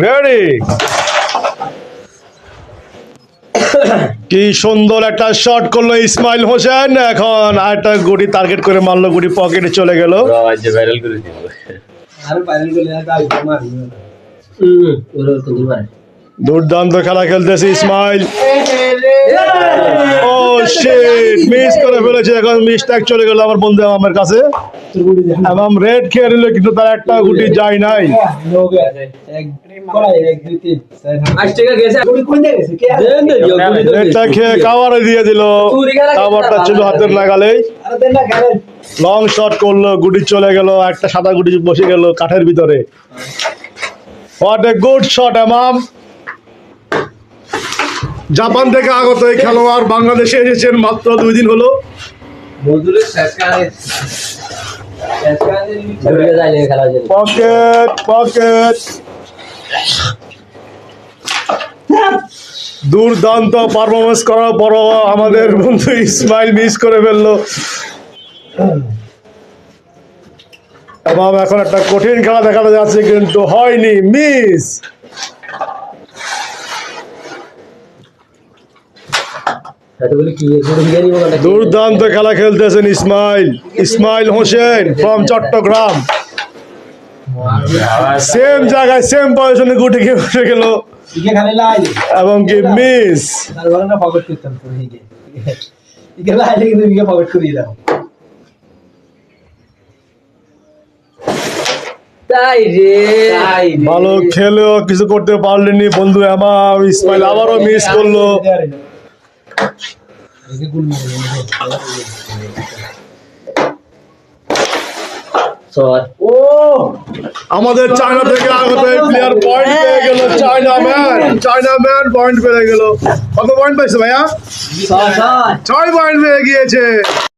Ready. কি সুন্দর একটা শট করলো ইসমাইল হোসেন। এখন আরেকটা গুটি টার্গেট করে মারলো, গুটি পকেটে চলে গেল। দুর্দান্ত খেলা খেলতেছে ইসমাইল। ও শিট, মিস করে ফেলেছে। এখন মিসটেক চলে গেল আমার বন্ধু আমার কাছে এবং রেড খেয়ে নিল, কিন্তু তার একটা গুটি যায় নাই। রেডটা খেয়ে কাভারে দিয়ে দিল, কাভারটা ছিল হাতের নাগালেই। লং শট করলো, গুটি চলে গেল, একটা সাদা গুটি বসে গেল কাঠের ভিতরে। হোয়াট এ গুড শট এমাম। জাপান থেকে আগত এই খেলোয়াড় বাংলাদেশে এসেছেন মাত্র 2 দিন হলো। পকেট পকেট, দুর্দান্ত পারফরমেন্স করার পরও আমাদের বন্ধু ইসমাইল মিস করে ফেললো। এবং এখন একটা কঠিন খেলা দেখানো যাচ্ছে, কিন্তু হয়নি, মিস। দুর্দান্ত খেলা খেলতেছেন ইসমাইল, ইসমাইল হোসেন ফ্রম চট্টগ্রাম। সেম জায়গায় সেম পজিশনে গুটি খেয়ে বসে গেল এবং কি মিস। ভালো খেলেও কিছু করতে পারলেনি বন্ধু এমাম। ইসমাইল আবারও মিস করলো। আমাদের চায়না থেকে আগত প্লেয়ার পয়েন্ট পেয়ে গেল। চায়না ম্যান পয়েন্ট পেয়ে গেল। কত পয়েন্ট পাইছে ভাইয়া? 6 পয়েন্ট পেয়ে গিয়েছে।